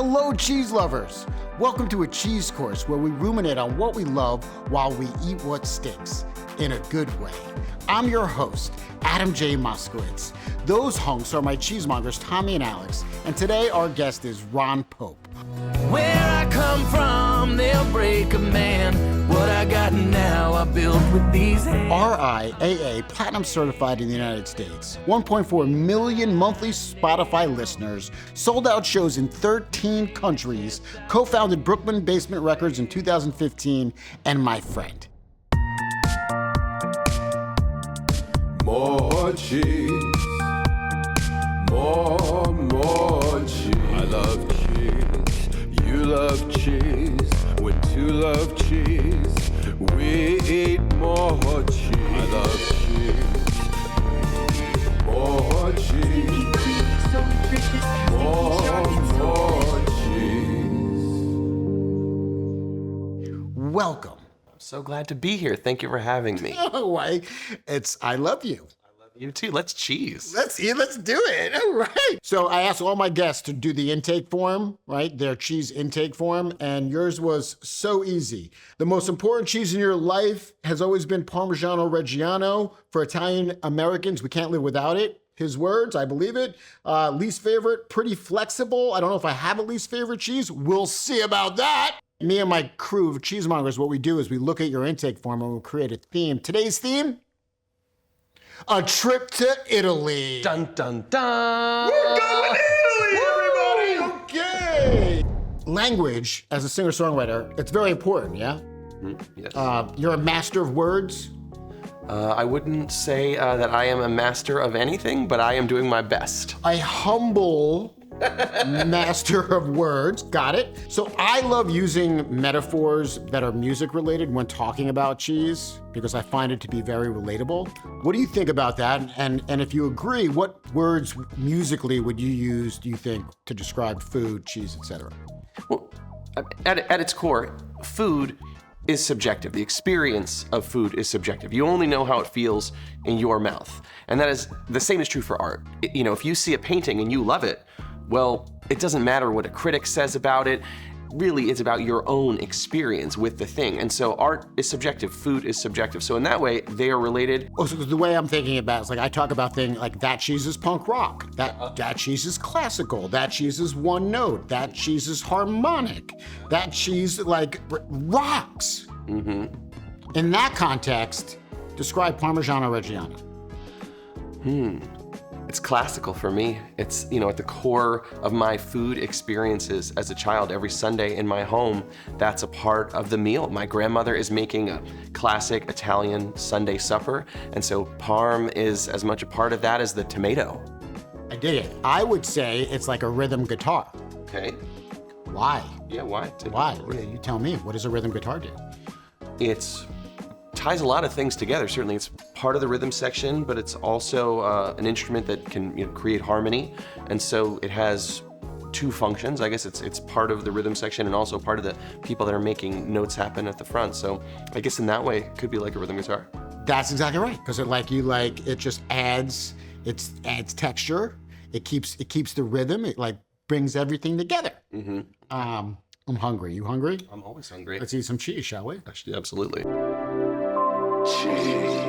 Hello, cheese lovers. Welcome to A Cheese Course, where we ruminate on what we love while we eat what sticks, in a good way. I'm your host, Adam J. Moskowitz. Those hunks are my cheesemongers, Tommy and Alex, and today our guest is Ron Pope. Where I come from, they'll break a man. What I got now, I built with these hands. RIAA, platinum certified in the United States. 1.4 million monthly Spotify listeners, sold out shows in 13 countries, co-founded Brooklyn Basement Records in 2015, and my friend. More cheese, more cheese. I love cheese, you love cheese. When two love cheese, we eat more cheese. I love cheese, more cheese, more cheese. Welcome. So glad to be here. Thank you for having me. Oh, I love you. You too. Let's cheese. Let's do it. All right. So I asked all my guests to do the intake form, right? Their cheese intake form, and yours was so easy. The most important cheese in your life has always been Parmigiano Reggiano. For Italian Americans, we can't live without it. His words, I believe it. Least favorite, pretty flexible. I don't know if I have a least favorite cheese. We'll see about that. Me and my crew of cheesemongers, what we do is we look at your intake form and we'll create a theme. Today's theme? A trip to Italy. Dun, dun, dun. We're going to Italy, everybody! Okay. Language, as a singer-songwriter, it's very important, yeah? Yes. You're a master of words. I wouldn't say that I am a master of anything, but I am doing my best. A humble master of words. Got it. So I love using metaphors that are music related when talking about cheese because I find it to be very relatable. What do you think about that? And if you agree, what words musically would you use, do you think, to describe food, cheese, etc.? Well, at its core, food is subjective. The experience of food is subjective. You only know how it feels in your mouth. And that is, the same is true for art. If you see a painting and you love it, well, it doesn't matter what a critic says about it. Really, it's about your own experience with the thing. And so art is subjective, food is subjective. So in that way, they are related. Oh, so the way I'm thinking about it is like I talk about things like that cheese is punk rock, that cheese is classical, that cheese is one note, that cheese is harmonic, that cheese rocks. Mm-hmm. In that context, describe Parmigiano Reggiano. It's classical for me. It's, at the core of my food experiences as a child. Every Sunday in my home, that's a part of the meal. My grandmother is making a classic Italian Sunday supper, and so Parm is as much a part of that as the tomato. I dig it. I would say it's like a rhythm guitar. Okay. Why? Yeah, why? Why? Yeah, you tell me. What does a rhythm guitar do? It ties a lot of things together. Certainly it's part of the rhythm section, but it's also an instrument that can create harmony. And so it has two functions. I guess it's part of the rhythm section and also part of the people that are making notes happen at the front. So I guess in that way, it could be like a rhythm guitar. That's exactly right. Because it just adds texture. It keeps the rhythm. It brings everything together. Mm-hmm. I'm hungry. You hungry? I'm always hungry. Let's eat some cheese, shall we? Actually, absolutely. Cheese.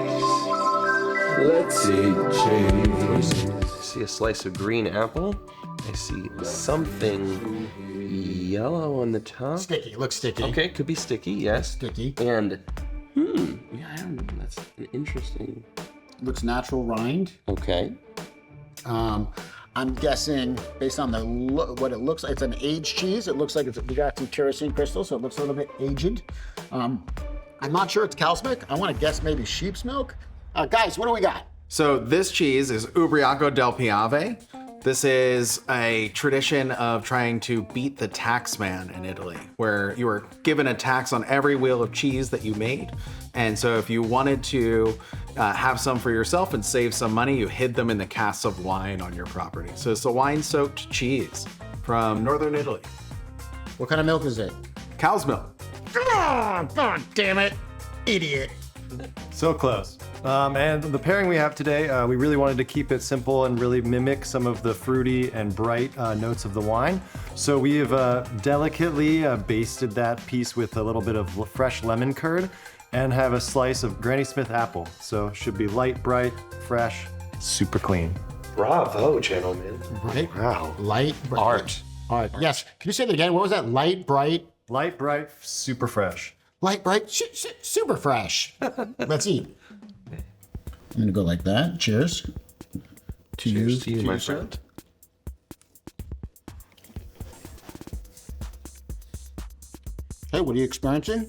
Let's eat cheese. I see a slice of green apple. I see something yellow on the top. Sticky. It looks sticky. Okay, could be sticky, yes. Sticky. And, that's an interesting. Looks natural rind. Okay. I'm guessing, based on what it looks like, it's an aged cheese. It looks like we got some kerosene crystals, so it looks a little bit aged. I'm not sure it's cow's milk. I want to guess maybe sheep's milk. Guys, what do we got? So this cheese is Ubriacco del Piave. This is a tradition of trying to beat the tax man in Italy, where you were given a tax on every wheel of cheese that you made. And so if you wanted to have some for yourself and save some money, you hid them in the casks of wine on your property. So it's a wine-soaked cheese from northern Italy. What kind of milk is it? Cow's milk. Oh, God damn it. Idiot. So close. And the pairing we have today, we really wanted to keep it simple and really mimic some of the fruity and bright notes of the wine. So we have delicately basted that piece with a little bit of fresh lemon curd and have a slice of Granny Smith apple. So should be light, bright, fresh, super clean. Bravo, gentlemen. Right? Wow. Light, bright. Art. Yes. Can you say that again? What was that? Light, bright? Light, bright, super fresh. Light, bright, super fresh. Let's eat. I'm going to go like that. Cheers. Cheers to you, my friend. Hey, what are you experiencing?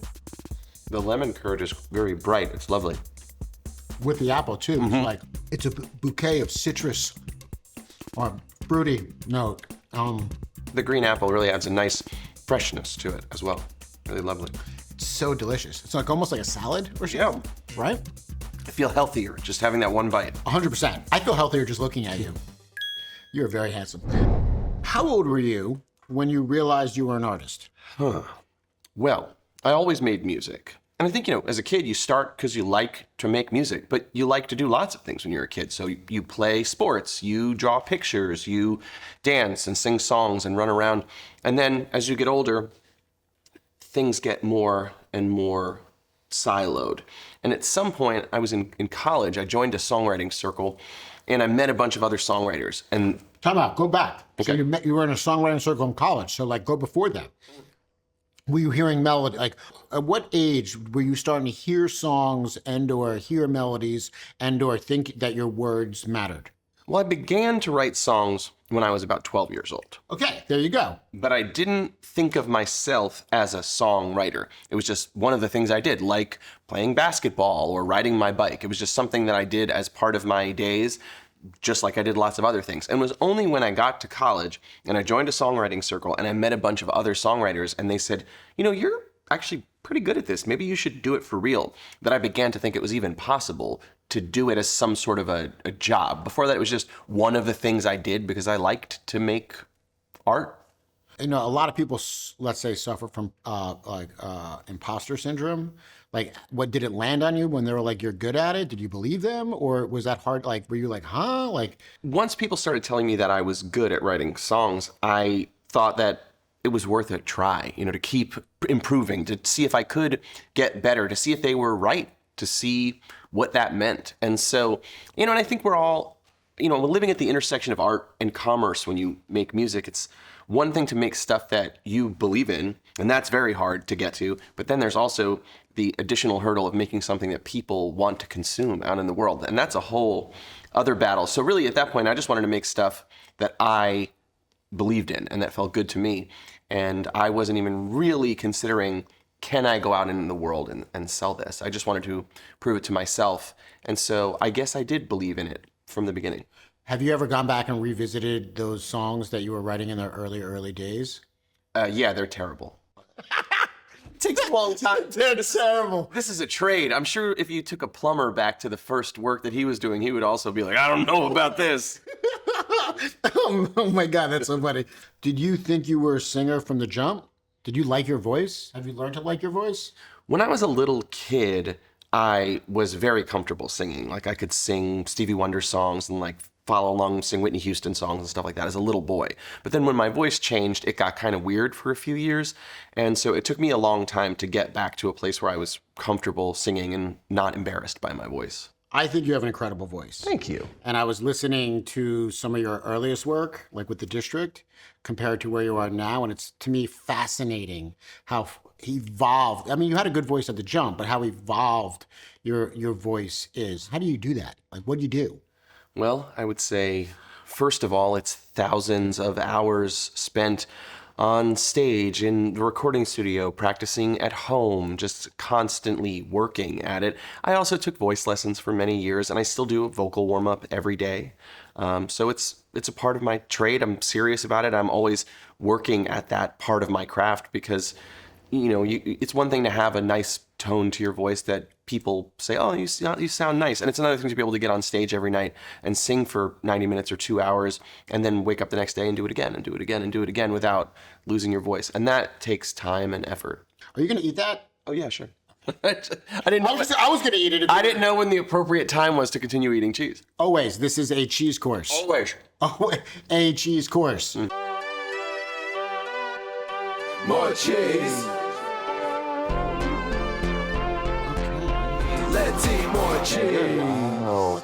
The lemon curd is very bright. It's lovely. With the apple, too. It's like, it's a bouquet of citrus or fruity note. The green apple really adds a nice freshness to it as well. Really lovely. It's so delicious. It's like almost like a salad or something, right? I feel healthier just having that one bite. 100%. I feel healthier just looking at you. You're very handsome. How old were you when you realized you were an artist? Well, I always made music. And I think, as a kid, you start because you like to make music, but you like to do lots of things when you're a kid. So you play sports, you draw pictures, you dance and sing songs and run around. And then as you get older, things get more and more siloed. And at some point, I was in college, I joined a songwriting circle, and I met a bunch of other songwriters. And Time out, go back. Okay. So you were in a songwriting circle in college, so go before that. Were you hearing melody? At what age were you starting to hear songs and or hear melodies and or think that your words mattered? well, I began to write songs when I was about 12 years old. Okay, there you go. But I didn't think of myself as a songwriter. It was just one of the things I did, like playing basketball or riding my bike. It was just something that I did as part of my days, just like I did lots of other things. And it was only when I got to college and I joined a songwriting circle and I met a bunch of other songwriters and they said, you know, you're actually pretty good at this. Maybe you should do it for real. That I began to think it was even possible to do it as some sort of a job. Before that, it was just one of the things I did because I liked to make art. You know, a lot of people, let's say, suffer from imposter syndrome. Like, what did it land on you when they were like, you're good at it? Did you believe them? Or was that hard? Like, were you like, huh? Like, once people started telling me that I was good at writing songs, I thought that it was worth a try, you know, to keep improving, to see if I could get better, to see if they were right, to see what that meant. And so, you know, and I think we're all, you know, we're living at the intersection of art and commerce when you make music. It's one thing to make stuff that you believe in, and that's very hard to get to. But then there's also the additional hurdle of making something that people want to consume out in the world. And that's a whole other battle. So really at that point, I just wanted to make stuff that I believed in and that felt good to me. And I wasn't even really considering, can I go out in the world and sell this? I just wanted to prove it to myself. And so I guess I did believe in it from the beginning. have you ever gone back and revisited those songs that you were writing in the early days? Yeah, they're terrible. It takes a long time. They're terrible. This is a trade. I'm sure if you took a plumber back to the first work that he was doing, he would also be like, I don't know about this. Oh my God, that's so funny. Did you think you were a singer from the jump? Did you like your voice? Have you learned to like your voice? When I was a little kid, I was very comfortable singing. Like I could sing Stevie Wonder songs and like follow along, sing Whitney Houston songs and stuff like that as a little boy. But then when my voice changed, it got kind of weird for a few years. And so it took me a long time to get back to a place where I was comfortable singing and not embarrassed by my voice. I think you have an incredible voice. Thank you. And I was listening to some of your earliest work, like with the District, compared to where you are now. And it's, to me, fascinating how evolved. I mean, you had a good voice at the jump, but how evolved your voice is. How do you do that? Like, what do you do? Well, I would say, first of all, it's thousands of hours spent on stage, in the recording studio, practicing at home, just constantly working at it. I also took voice lessons for many years, and I still do a vocal warm-up every day. So it's a part of my trade. I'm serious about it. I'm always working at that part of my craft because, you know, it's one thing to have a nice tone to your voice that people say, oh, you sound nice. And it's another thing to be able to get on stage every night and sing for 90 minutes or 2 hours and then wake up the next day and do it again and do it again and do it again without losing your voice. And that takes time and effort. Are you going to eat that? Oh, yeah, sure. I didn't know. I was going to eat it. I didn't know when the appropriate time was to continue eating cheese. Always. This is a cheese course. Always. Oh, a cheese course. more cheese. Let's eat more cheese. Oh.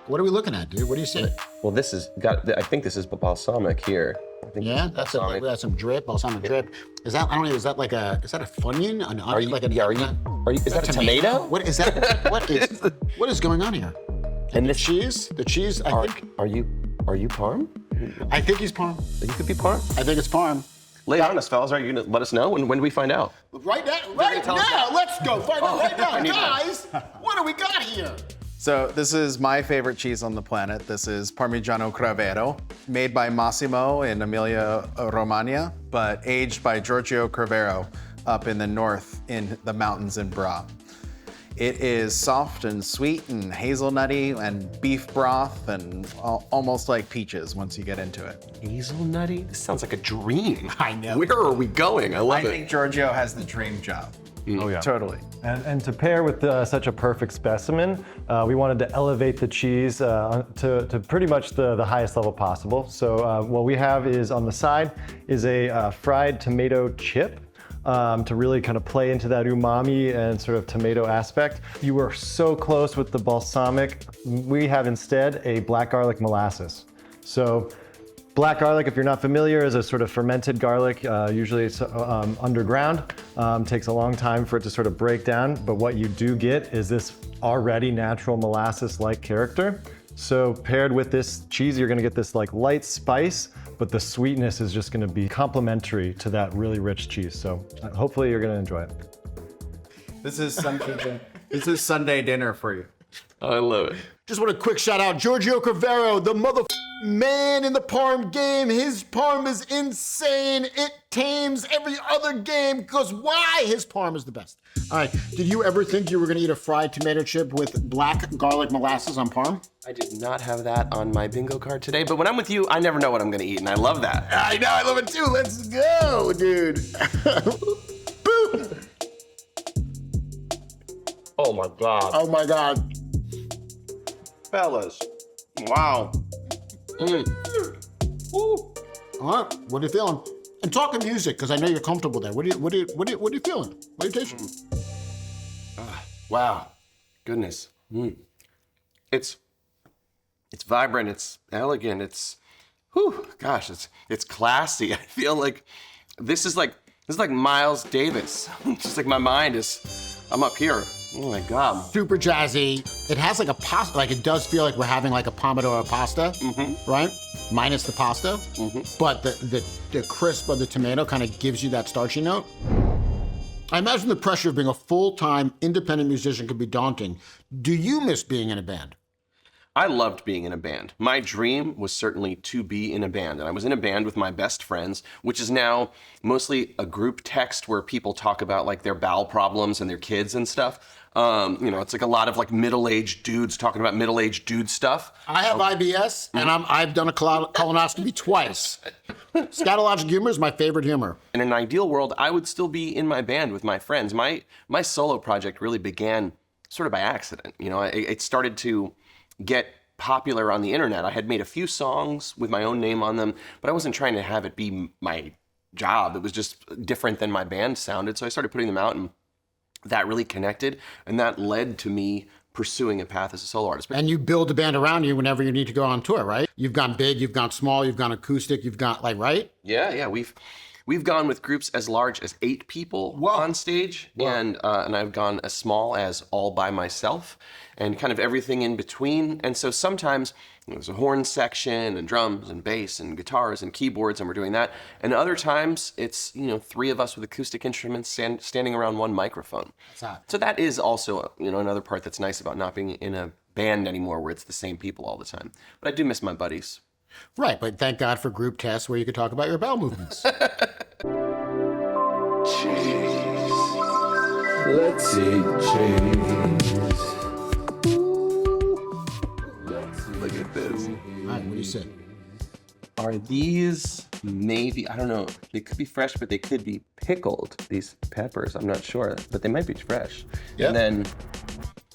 What are we looking at, dude? What do you see? Well, this is I think this is balsamic here. I think Yeah, this is that's some drip, balsamic drip. Is that, I don't know, is that a Funyun? Are you, is that a tomato? What is that? What is going on here? And The this cheese, I think. Are you Parm? I think he's Parm. You could be Parm. I think it's Parm. Lay it on us, fellas. Are you gonna let us know? When do we find out? Right now, tell us now? let's go find out right now, I need that. guys. What do we got here? So this is my favorite cheese on the planet. This is Parmigiano Cravero, made by Massimo in Emilia Romagna, but aged by Giorgio Cravero up in the north in the mountains in Bra. It is soft and sweet and hazelnutty and beef broth and almost like peaches once you get into it. Hazelnutty? This sounds like a dream. I know. Where are we going? I love I it. think Giorgio has the dream job. Oh yeah. Totally. And to pair with such a perfect specimen, we wanted to elevate the cheese to pretty much the highest level possible. So what we have is on the side is a fried tomato chip to really kind of play into that umami and sort of tomato aspect. You were so close with the balsamic. We have instead a black garlic molasses. So black garlic, if you're not familiar, is a sort of fermented garlic. Usually it's underground. Takes a long time for it to sort of break down, but what you do get is this already natural molasses-like character. So paired with this cheese, you're gonna get this like light spice, but the sweetness is just gonna be complementary to that really rich cheese. So hopefully you're gonna enjoy it. This is Sunday dinner for you. I love it. Just want a quick shout out, Giorgio Cravero, the man in the Parm game. His Parm is insane. It tames every other game because why? His Parm is the best. All right, did you ever think you were gonna eat a fried tomato chip with black garlic molasses on Parm? I did not have that on my bingo card today, but when I'm with you, I never know what I'm gonna eat, and I love that. I know, I love it too. Let's go, dude. Boom. Oh my God. Oh my God. Fellas. Wow. All right, what are you feeling? And talking music, because I know you're comfortable there. What are you feeling? What are you tasting? Wow. Goodness. It's vibrant, it's elegant, it's it's classy. I feel like this is like Miles Davis. Just like my mind I'm up here. Oh my God. Super jazzy. It has like a pasta, like it does feel like we're having like a pomodoro pasta, right? Minus the pasta, but the crisp of the tomato kind of gives you that starchy note. I imagine the pressure of being a full-time independent musician could be daunting. Do you miss being in a band? I loved being in a band. My dream was certainly to be in a band, and I was in a band with my best friends, which is now mostly a group text where people talk about like their bowel problems and their kids and stuff. It's like a lot of like middle-aged dudes talking about middle-aged dude stuff. I have IBS, and I've done a colonoscopy twice. Scatologic humor is my favorite humor. In an ideal world, I would still be in my band with my friends. My solo project really began sort of by accident. It started to get popular on the internet. I had made a few songs with my own name on them, but I wasn't trying to have it be my job. It was just different than my band sounded. So I started putting them out, and that really connected, and that led to me pursuing a path as a solo artist. And you build a band around you whenever you need to go on tour, right? You've gone big, you've gone small, you've gone acoustic, you've gone right? Yeah. We've gone with groups as large as 8 people on stage, and I've gone as small as all by myself, and kind of everything in between. And so sometimes there's a horn section and drums and bass and guitars and keyboards, and we're doing that. And other times it's 3 of us with acoustic instruments standing around one microphone. So that is also another part that's nice about not being in a band anymore, where it's the same people all the time. But I do miss my buddies. Right, but thank God for group tests where you could talk about your bowel movements. Cheese. Let's eat cheese. Look at this. All right, what do you say? Are these maybe, I don't know, they could be fresh, but they could be pickled, these peppers. I'm not sure, but they might be fresh. Yep. And then,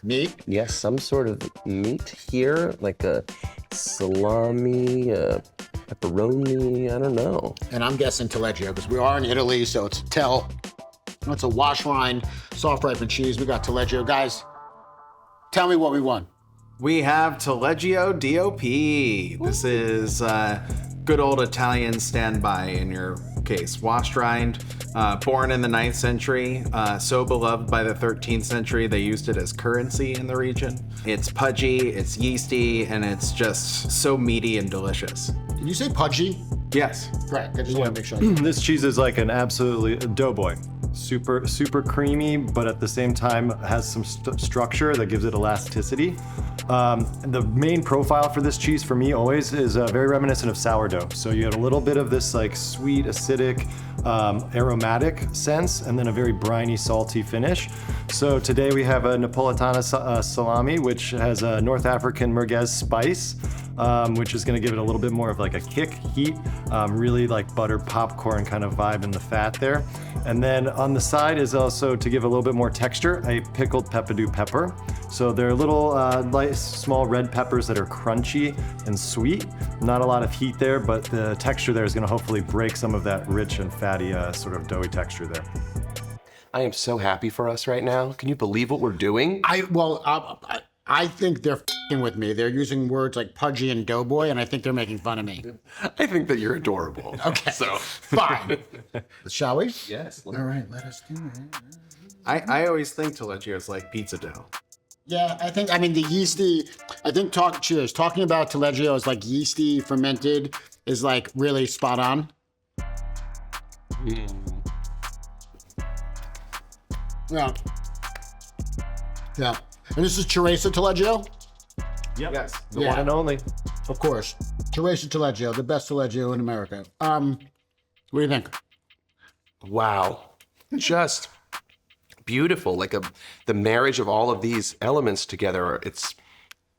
Meat? yes, some sort of meat here, like a salami, pepperoni, I don't know. And I'm guessing Taleggio because we are in Italy, so it's a wash rind, soft ripened cheese. We got Taleggio. Guys, tell me what we won. We have Taleggio DOP. This is good old Italian standby in your case. Washed rind, born in the 9th century, so beloved by the 13th century, they used it as currency in the region. It's pudgy, it's yeasty, and it's just so meaty and delicious. Did you say pudgy? Yes. Correct. I just want to make sure. This cheese is like an absolutely doughboy. Super creamy, but at the same time has some structure that gives it elasticity. The main profile for this cheese for me always is very reminiscent of sourdough. So you have a little bit of this like sweet, acidic, aromatic sense, and then a very briny, salty finish. So today we have a Napolitana salami, which has a North African merguez spice, which is going to give it a little bit more of like a kick, heat, really like buttered popcorn kind of vibe in the fat there. And then on the side is also, to give a little bit more texture, a pickled peppadew pepper. So they're little light, small red peppers that are crunchy and sweet. Not a lot of heat there, but the texture there is going to hopefully break some of that rich and fatty sort of doughy texture there. I am so happy for us right now. Can you believe what we're doing? I think they're f***ing with me. They're using words like pudgy and doughboy, and I think they're making fun of me. I think that you're adorable. Okay, So, fine. Shall we? yes. All right, let us do it. I always think Taleggio is like pizza dough. Yeah, I mean, the yeasty, talking about Taleggio as like yeasty, fermented is like really spot on. Yeah. Yeah. And this is Teresa Taleggio? Yep. Yes. The one and only. Of course. Teresa Taleggio, the best Taleggio in America. What do you think? Wow. Just beautiful. Like the marriage of all of these elements together. It's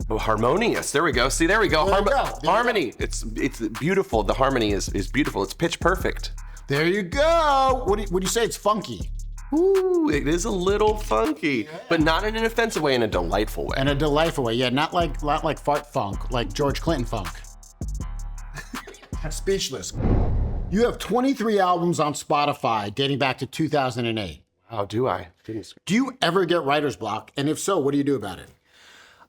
harmonious. There we go. See, there we go. There you go. There you Harmony. It's beautiful. The harmony is beautiful. It's pitch perfect. There you go. What do you say? It's funky. Ooh, it is a little funky, but not in an offensive way, in a delightful way. In a delightful way. Yeah, not like fart funk, like George Clinton funk. Speechless. You have 23 albums on Spotify dating back to 2008. How do I? Goodness. Do you ever get writer's block? And if so, what do you do about it?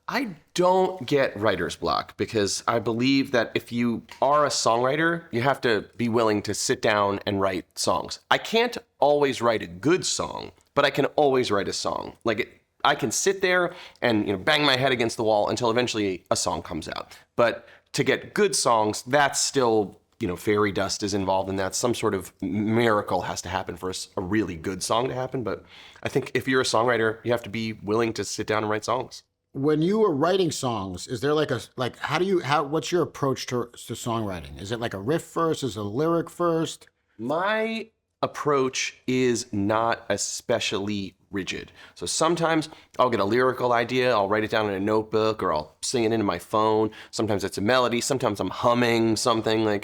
I don't get writer's block because I believe that if you are a songwriter, you have to be willing to sit down and write songs. I can't always write a good song, but I can always write a song. I can sit there and bang my head against the wall until eventually a song comes out. But to get good songs, that's still, fairy dust is involved in that. Some sort of miracle has to happen for a really good song to happen. But I think if you're a songwriter, you have to be willing to sit down and write songs. When you are writing songs, is there what's your approach to songwriting? Is it like a riff first? Is it a lyric first? My approach is not especially rigid. So sometimes I'll get a lyrical idea, I'll write it down in a notebook, or I'll sing it into my phone. Sometimes it's a melody, sometimes I'm humming something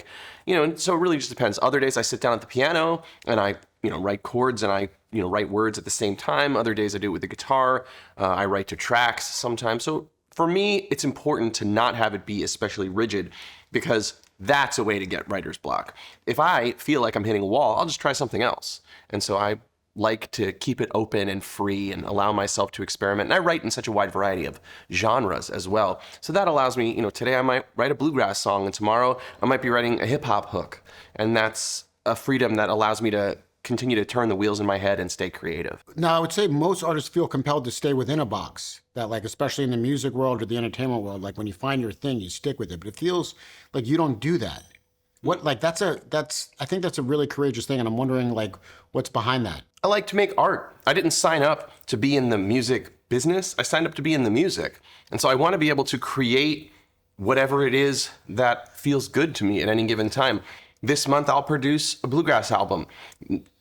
so it really just depends. Other days I sit down at the piano and I write chords and I write words at the same time. Other days I do it with the guitar. I write to tracks sometimes. So for me, it's important to not have it be especially rigid because that's a way to get writer's block. If I feel like I'm hitting a wall, I'll just try something else. And so I like to keep it open and free and allow myself to experiment. And I write in such a wide variety of genres as well. So that allows me, today I might write a bluegrass song and tomorrow I might be writing a hip hop hook. And that's a freedom that allows me to continue to turn the wheels in my head and stay creative. Now, I would say most artists feel compelled to stay within a box. That especially in the music world or the entertainment world, when you find your thing, you stick with it. But it feels like you don't do that. I think that's a really courageous thing. And I'm wondering what's behind that. I like to make art. I didn't sign up to be in the music business. I signed up to be in the music. And so I want to be able to create whatever it is that feels good to me at any given time. This month I'll produce a bluegrass album.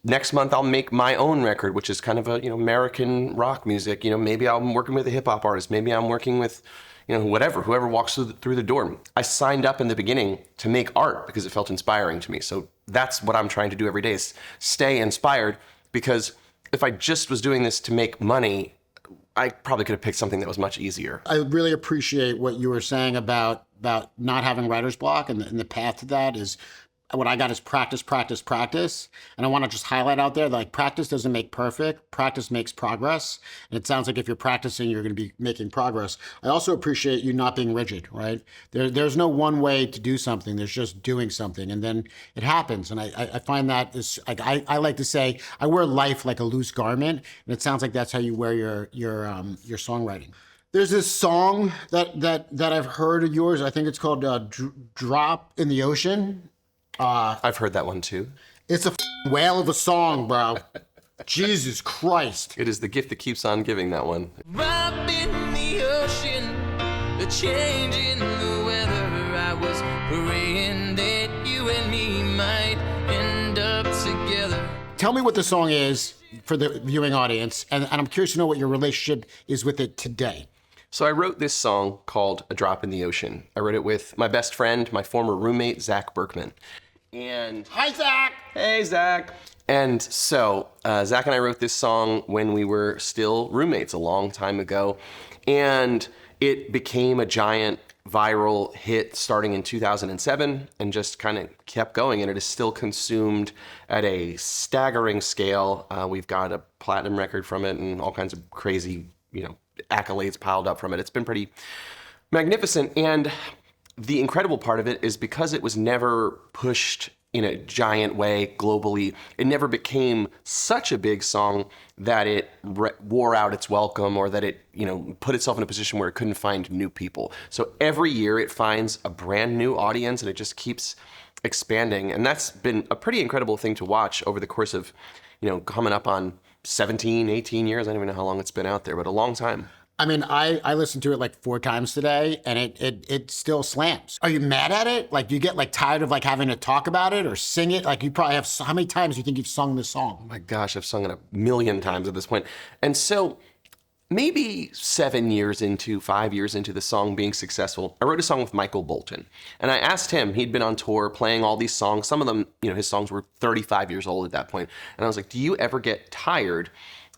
Next month I'll make my own record, which is kind of a American rock music. Maybe I'm working with a hip hop artist. Maybe I'm working with whoever walks through the door. I signed up in the beginning to make art because it felt inspiring to me. So that's what I'm trying to do every day, is stay inspired, because if I just was doing this to make money, I probably could have picked something that was much easier. I really appreciate what you were saying about about not having writer's block, and the path to that is what I got is practice, practice, practice. And I want to just highlight out there that like practice doesn't make perfect, practice makes progress. And it sounds like if you're practicing, you're going to be making progress. I also appreciate you not being rigid, right? There's no one way to do something. There's just doing something, and then it happens. And I find that is like I like to say I wear life like a loose garment, and it sounds like that's how you wear your songwriting. There's this song that I've heard of yours. I think it's called "Drop in the Ocean." I've heard that one too. It's a whale of a song, bro. Jesus Christ. It is the gift that keeps on giving, that one. Drop in the ocean, a change in the weather. I was praying that you and me might end up together. Tell me what the song is for the viewing audience, and I'm curious to know what your relationship is with it today. So I wrote this song called A Drop in the Ocean. I wrote it with my best friend, my former roommate, Zach Berkman. And Hi, Zach. hey, Zach. And so Zach and I wrote this song when we were still roommates a long time ago. And it became a giant viral hit starting in 2007 and just kind of kept going. And it is still consumed at a staggering scale. We've got a platinum record from it and all kinds of crazy, accolades piled up from it. It's been pretty magnificent. And the incredible part of it is because it was never pushed in a giant way globally, it never became such a big song that it wore out its welcome or that it, put itself in a position where it couldn't find new people. So every year it finds a brand new audience and it just keeps expanding. And that's been a pretty incredible thing to watch over the course of, coming up on 17, 18 years. I don't even know how long it's been out there, but a long time. I mean, I listened to it like 4 times today, and it still slams. Are you mad at it? Like, do you get like tired of like having to talk about it or sing it? Like, you probably have, how many times do you think you've sung this song? Oh my gosh, I've sung it 1 million times at this point. And so maybe 5 years into the song being successful, I wrote a song with Michael Bolton. And I asked him, he'd been on tour playing all these songs. Some of them, his songs were 35 years old at that point. And I was like, do you ever get tired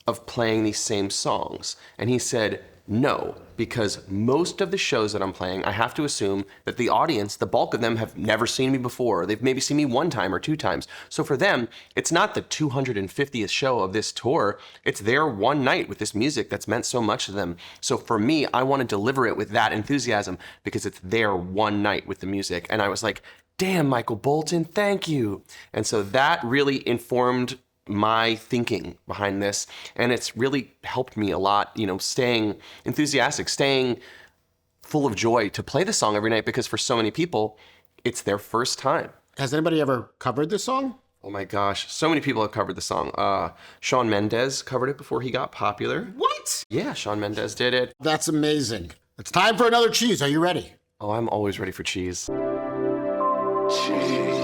of playing these same songs? And he said, no, because most of the shows that I'm playing, I have to assume that the audience, the bulk of them have never seen me before. They've maybe seen me 1 time or 2 times. So for them, it's not the 250th show of this tour. It's their one night with this music that's meant so much to them. So for me, I want to deliver it with that enthusiasm because it's their one night with the music. And I was like, damn, Michael Bolton, thank you. And so that really informed my thinking behind this, and it's really helped me a lot, staying enthusiastic, staying full of joy to play the song every night, because for so many people, it's their first time. Has anybody ever covered this song? Oh my gosh, so many people have covered the song. Shawn Mendes covered it before he got popular. What? Yeah, Shawn Mendes did it. That's amazing. It's time for another cheese. Are you ready? Oh, I'm always ready for cheese. Cheese.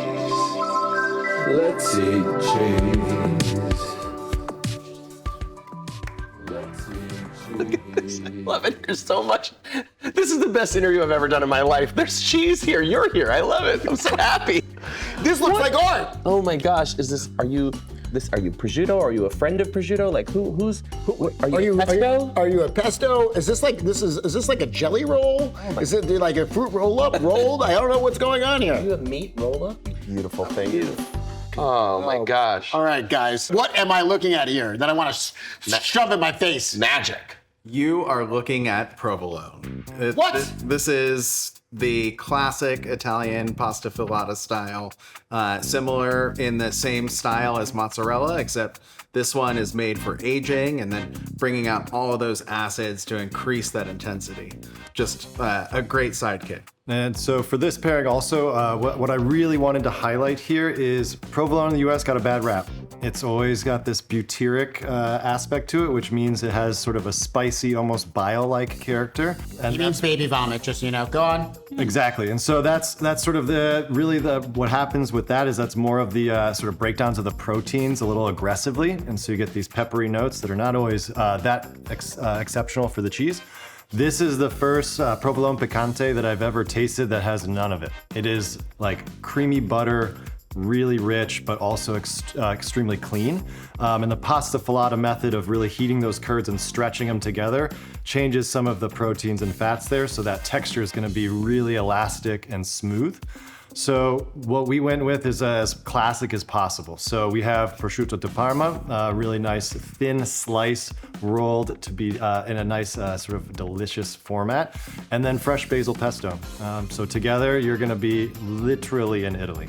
Let's eat cheese. Look at this. I love it here so much. This is the best interview I've ever done in my life. There's cheese here. You're here. I love it. I'm so happy. This looks like art. Oh my gosh. Are you prosciutto? Are you a friend of prosciutto? Like who are you pesto? Are you a pesto? Is this like a jelly roll? Is it like a fruit roll up rolled? I don't know what's going on here. You have meat roll up? Beautiful thing. Oh my gosh. All right, guys. What am I looking at here that I want to shove in my face? Magic. You are looking at provolone. What? This is the classic Italian pasta filata style, similar in the same style as mozzarella, except this one is made for aging and then bringing out all of those acids to increase that intensity. Just a great sidekick. And so for this pairing also, what I really wanted to highlight here is provolone in the US got a bad rap. It's always got this butyric aspect to it, which means it has sort of a spicy, almost bile-like character. And He means baby vomit, just, go on. exactly. And so that's sort of what happens with that is that's more of the sort of breakdowns of the proteins a little aggressively. And so you get these peppery notes that are not always that exceptional for the cheese. This is the first provolone picante that I've ever tasted that has none of it. It is like creamy butter, really rich, but also extremely clean. And the pasta filata method of really heating those curds and stretching them together changes some of the proteins and fats there, so that texture is gonna be really elastic and smooth. So what we went with is as classic as possible. So we have prosciutto di Parma, really nice thin slice rolled to be in a nice sort of delicious format, and then fresh basil pesto. So together you're gonna be literally in Italy.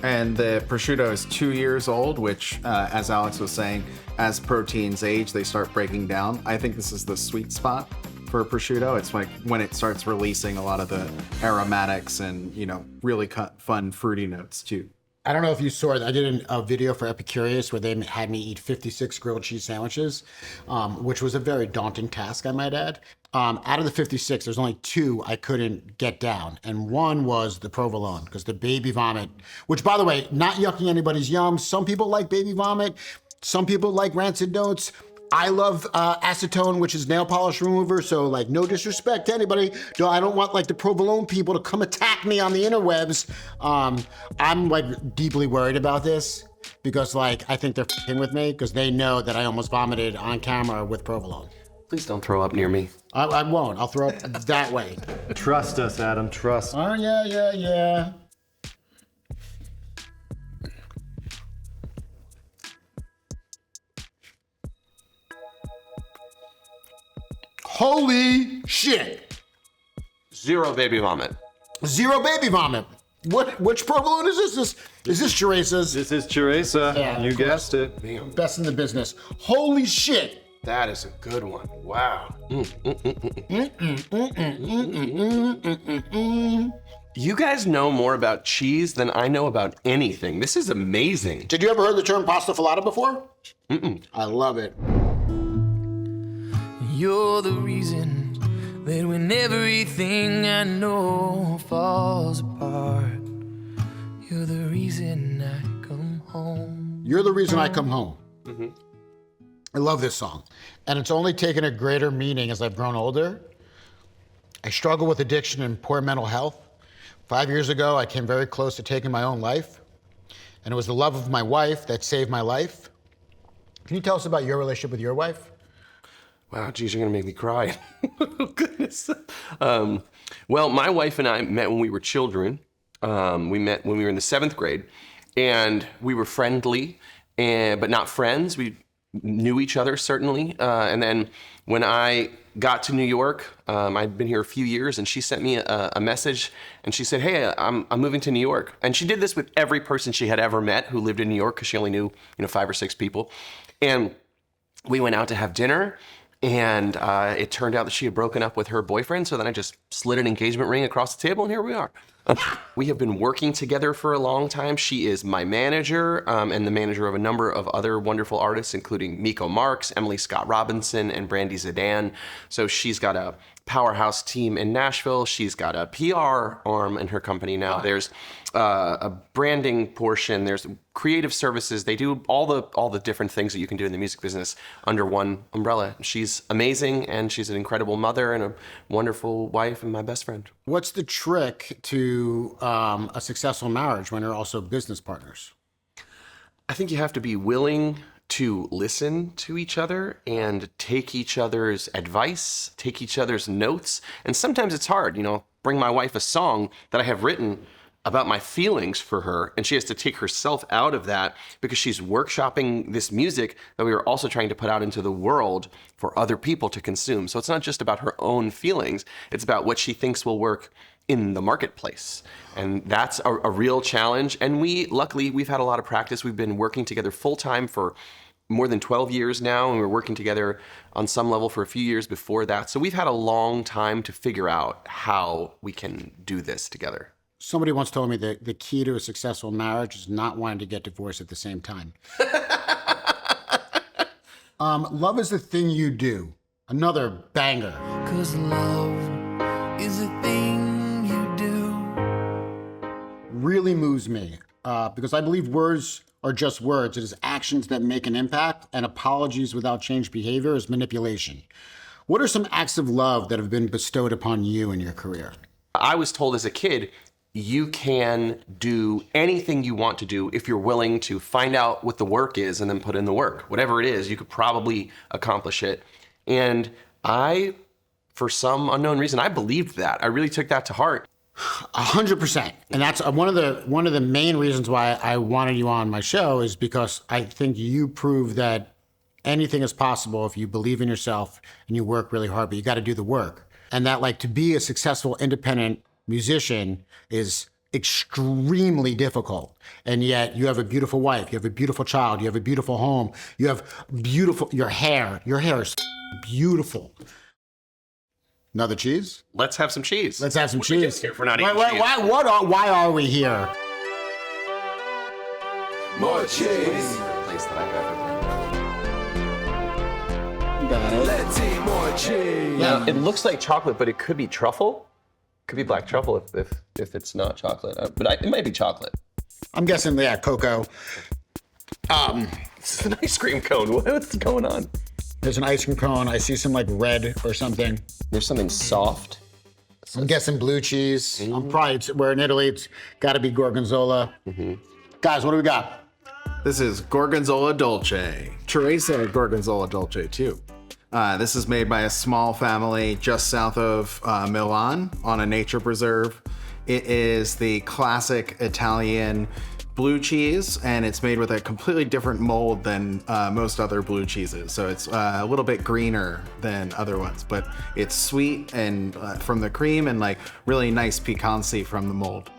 And the prosciutto is 2 years old, which, as Alex was saying, as proteins age, they start breaking down. I think this is the sweet spot for prosciutto. It's like when it starts releasing a lot of the aromatics and, really fun fruity notes too. I don't know if you saw it. I did a video for Epicurious where they had me eat 56 grilled cheese sandwiches, which was a very daunting task, I might add. Out of the 56, there's only 2 I couldn't get down. And one was the provolone, because the baby vomit, which, by the way, not yucking anybody's yum. Some people like baby vomit. Some people like rancid notes. I love acetone, which is nail polish remover, so like no disrespect to anybody. I don't want like the provolone people to come attack me on the interwebs. I'm like deeply worried about this because like I think they're f***ing with me because they know that I almost vomited on camera with provolone. Please don't throw up near me. I won't. I'll throw up that way. Trust us, Adam, trust. Oh, yeah. Holy shit. 0 baby vomit. 0 baby vomit. Which provolone is this? Is this Teresa's? This is Teresa, Yeah, you of course. guessed it. Best in the business. Holy shit. That is a good one. Wow. You guys know more about cheese than I know about anything. This is amazing. Did you ever heard the term pasta filata before? I love it. You're the reason that when everything I know falls apart, you're the reason I come home. You're the reason I come home. I love this song. And it's only taken a greater meaning as I've grown older. I struggle with addiction and poor mental health. 5 years ago, I came very close to taking my own life. And it was the love of my wife that saved my life. Can you tell us about your relationship with your wife? Wow, geez, you're gonna make me cry. Oh, goodness. Well, my wife and I met when we were children. We met when we were in the 7th grade, and we were friendly, but not friends. We knew each other, certainly. And then when I got to New York, I'd been here a few years, and she sent me a message, and she said, hey, I'm moving to New York. And she did this with every person she had ever met who lived in New York, because she only knew 5 or 6 people. And we went out to have dinner, and it turned out that she had broken up with her boyfriend, so then I just slid an engagement ring across the table, and here we are. We have been working together for a long time. She is my manager and the manager of a number of other wonderful artists, including Miko Marks, Emily Scott Robinson, and Brandy Zidane. So she's got a powerhouse team in Nashville. She's got a PR arm in her company now. There's a branding portion. There's creative services. They do all the different things that you can do in the music business under one umbrella. She's amazing, and she's an incredible mother and a wonderful wife and my best friend. What's the trick to a successful marriage when you're also business partners? I think you have to be willing to listen to each other and take each other's advice, take each other's notes. And sometimes it's hard, bring my wife a song that I have written about my feelings for her, and she has to take herself out of that because she's workshopping this music that we are also trying to put out into the world for other people to consume. So it's not just about her own feelings, it's about what she thinks will work in the marketplace. And that's a real challenge. And luckily, we've had a lot of practice. We've been working together full-time for more than 12 years now, and we were working together on some level for a few years before that. So we've had a long time to figure out how we can do this together. Somebody once told me that the key to a successful marriage is not wanting to get divorced at the same time. Love is the thing you do. Another banger. 'Cause love is a thing you do. Really moves me because I believe words are just words. It is actions that make an impact, and apologies without changed behavior is manipulation. What are some acts of love that have been bestowed upon you in your career? I was told as a kid, you can do anything you want to do if you're willing to find out what the work is and then put in the work. Whatever it is, you could probably accomplish it. And I, for some unknown reason, I believed that. I really took that to heart. 100%. And that's one of the main reasons why I wanted you on my show, is because I think you prove that anything is possible if you believe in yourself and you work really hard, but you got to do the work. And that, like, to be a successful independent musician is extremely difficult. And yet you have a beautiful wife, you have a beautiful child, you have a beautiful home, you have your hair is beautiful. Another cheese? Let's have some cheese. Let's have some cheese. If we're not eating cheese. Why are we here? More cheese. Place that I've ever Got it. Let's eat more cheese. Yeah. been. It looks like chocolate, but it could be truffle. Could be black truffle if it's not chocolate. It might be chocolate. I'm guessing, cocoa. It's an ice cream cone. What's going on? There's an ice cream cone. I see some like red or something. There's something soft. I'm guessing blue cheese. We're in Italy. It's got to be Gorgonzola. Guys, what do we got? This is Gorgonzola Dolce. Teresa Gorgonzola Dolce, too. This is made by a small family just south of Milan on a nature preserve. It is the classic Italian blue cheese, and it's made with a completely different mold than most other blue cheeses. So it's a little bit greener than other ones, but it's sweet and from the cream, and like really nice piquancy from the mold.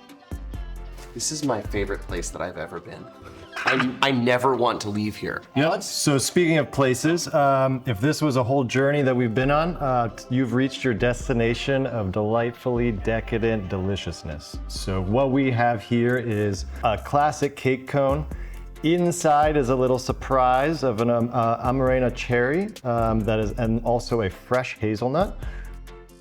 This is my favorite place that I've ever been. I never want to leave here. Yeah. So speaking of places, if this was a whole journey that we've been on, you've reached your destination of delightfully decadent deliciousness. So what we have here is a classic cake cone. Inside is a little surprise of an Amarena cherry and also a fresh hazelnut.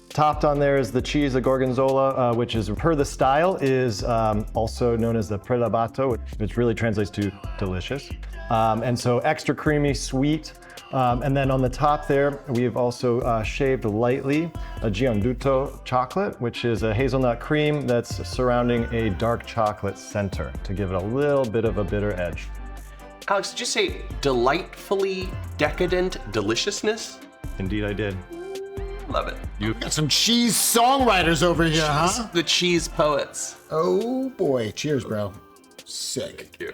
Topped on there is the cheese, the Gorgonzola, which is, per the style, is also known as the prelabato, which really translates to delicious. And so extra creamy, sweet. And then on the top there, we have also shaved lightly a gianduto chocolate, which is a hazelnut cream that's surrounding a dark chocolate center to give it a little bit of a bitter edge. Alex, did you say delightfully decadent deliciousness? Indeed, I did. Love it. You got some cheese songwriters over here, huh? The cheese poets. Oh boy. Cheers, bro. Sick. Thank you.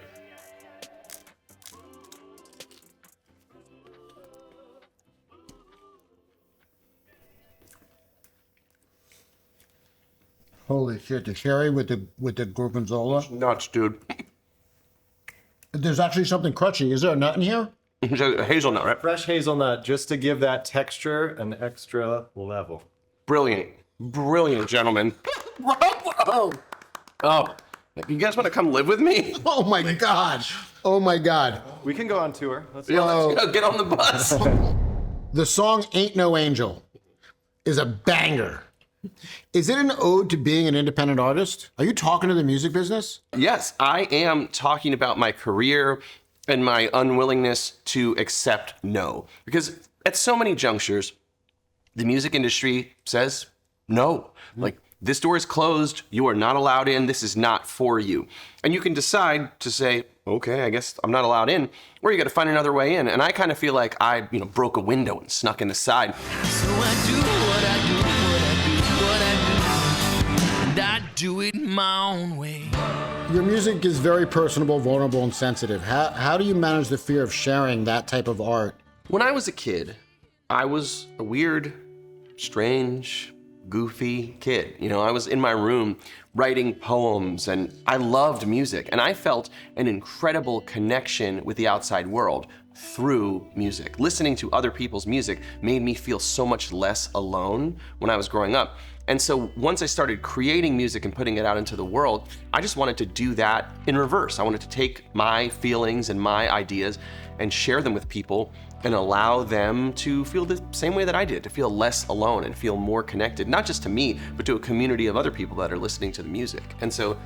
Holy shit, the cherry with the Gorgonzola. Nuts, dude. There's actually something crunchy. Is there a nut in here? Hazelnut, right? Fresh hazelnut, just to give that texture an extra level. Brilliant. Brilliant, gentlemen. Oh. Oh, you guys want to come live with me? Oh my God. Oh my God. We can go on tour. Let's Yo. Get on the bus. The song Ain't No Angel is a banger. Is it an ode to being an independent artist? Are you talking to the music business? Yes, I am talking about my career and my unwillingness to accept no. Because at so many junctures, the music industry says no. Like, this door is closed, you are not allowed in, this is not for you. And you can decide to say, okay, I guess I'm not allowed in, or you gotta find another way in. And I kind of feel like I, broke a window and snuck in the side. So I do what I do, and I do it my own way. Your music is very personable, vulnerable, and sensitive. How do you manage the fear of sharing that type of art? When I was a kid, I was a weird, strange, goofy kid. I was in my room writing poems, and I loved music, and I felt an incredible connection with the outside world through music. Listening to other people's music made me feel so much less alone when I was growing up. And so once I started creating music and putting it out into the world, I just wanted to do that in reverse. I wanted to take my feelings and my ideas and share them with people and allow them to feel the same way that I did, to feel less alone and feel more connected, not just to me, but to a community of other people that are listening to the music. And so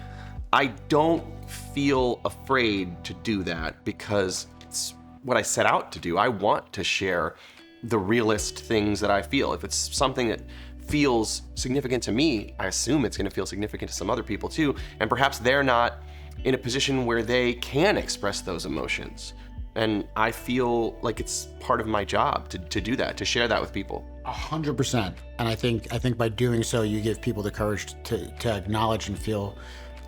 I don't feel afraid to do that because it's what I set out to do. I want to share the realest things that I feel. If it's something that feels significant to me, I assume it's gonna feel significant to some other people too. And perhaps they're not in a position where they can express those emotions. And I feel like it's part of my job to do that, to share that with people. 100%. And I think by doing so, you give people the courage to acknowledge and feel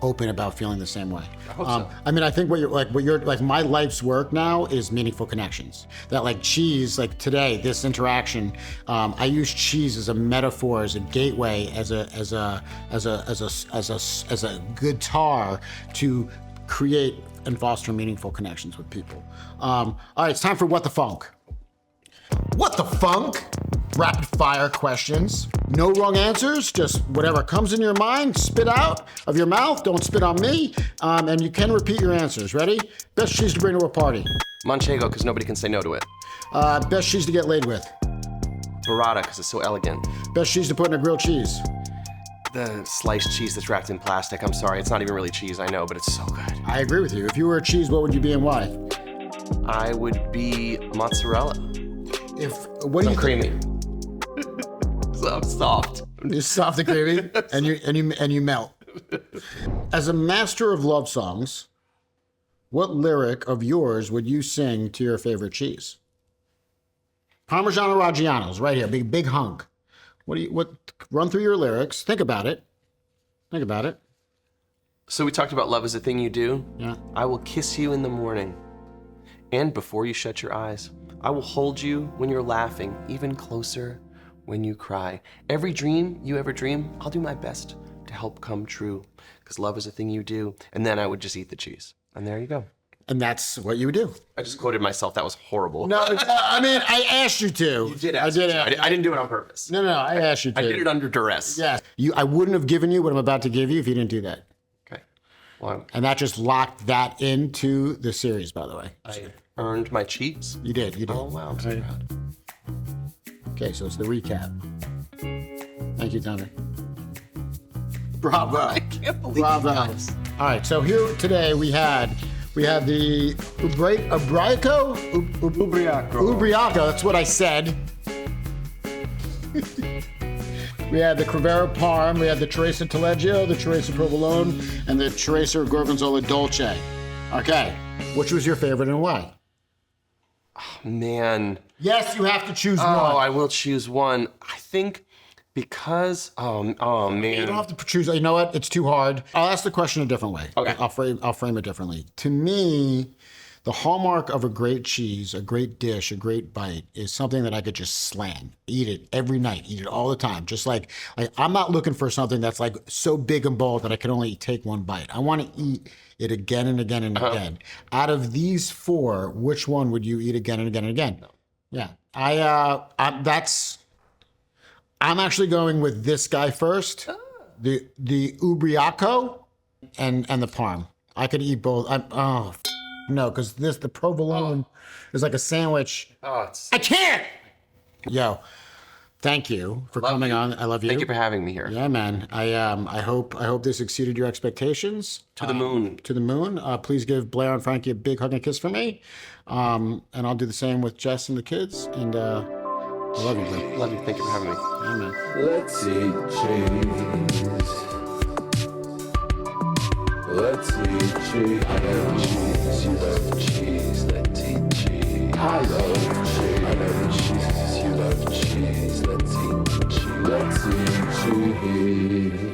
open about feeling the same way. I hope so. I mean, I think what you're my life's work now is meaningful connections. That like cheese, like today, this interaction, I use cheese as a metaphor, as a gateway, as a guitar to create and foster meaningful connections with people. All right, it's time for What the Funk. What the Funk? Rapid fire questions. No wrong answers, just whatever comes in your mind, spit out of your mouth. Don't spit on me. And you can repeat your answers. Ready? Best cheese to bring to a party. Manchego, because nobody can say no to it. Best cheese to get laid with. Burrata, because it's so elegant. Best cheese to put in a grilled cheese. The sliced cheese that's wrapped in plastic. I'm sorry, it's not even really cheese, I know, but it's so good. I agree with you. If you were a cheese, what would you be and why? I would be mozzarella. What do you creamy. So soft. You're soft and creamy, and you melt. As a master of love songs, what lyric of yours would you sing to your favorite cheese? Parmigiano Reggiano's right here, big hunk. Run through your lyrics. Think about it. So we talked about love is a thing you do. Yeah. I will kiss you in the morning and before you shut your eyes. I will hold you when you're laughing, even closer when you cry. Every dream you ever dream, I'll do my best to help come true, because love is a thing you do. And then I would just eat the cheese. And there you go. And that's what you would do. I just quoted myself. That was horrible. No, I mean, I asked you to. You did ask me to. I didn't do it on purpose. No, I asked you to. I did it under duress. Yeah. I wouldn't have given you what I'm about to give you if you didn't do that. Okay. Well, And that just locked that into the series, by the way. I earned my cheese. You did. Oh, wow. I'm so proud. Okay, so it's the recap. Thank you, Tommy. Bravo. I can't believe Bravo. this. All right, so here today we had the Ubriacco? Ubriacco, that's what I said. We had the Cravero Parm, we had the Taleggio, the Provolone, and the Gorgonzola Dolce. Okay, which was your favorite and why? Man. Yes, you have to choose one. Oh, I will choose one. I think because, oh man. You don't have to choose. You know what? It's too hard. I'll ask the question a different way. Okay. I'll frame it differently. To me, the hallmark of a great cheese, a great dish, a great bite is something that I could just slam, eat it every night, eat it all the time. Just like I'm not looking for something that's like so big and bold that I can only take one bite. I want to eat it again and again and again. Out of these four, which one would you eat again and again and again? No. Yeah, I'm actually going with this guy first, the Ubriacco, and the Parm. I could eat both. No, because the Provolone is like a sandwich. I can't. Yo, thank you for coming on. I love you. Thank you for having me here. Yeah, man. I hope this exceeded your expectations. To the moon. To the moon. Please give Blair and Frankie a big hug and kiss for me. And I'll do the same with Jess and the kids. And I love you, Blair. Love you. Thank you for having me. Yeah, man. Let's eat cheese. Let's eat cheese. I love cheese. You love cheese. Let's eat cheese. I love cheese. I love cheese. You love cheese. Let's eat cheese. Let's eat cheese.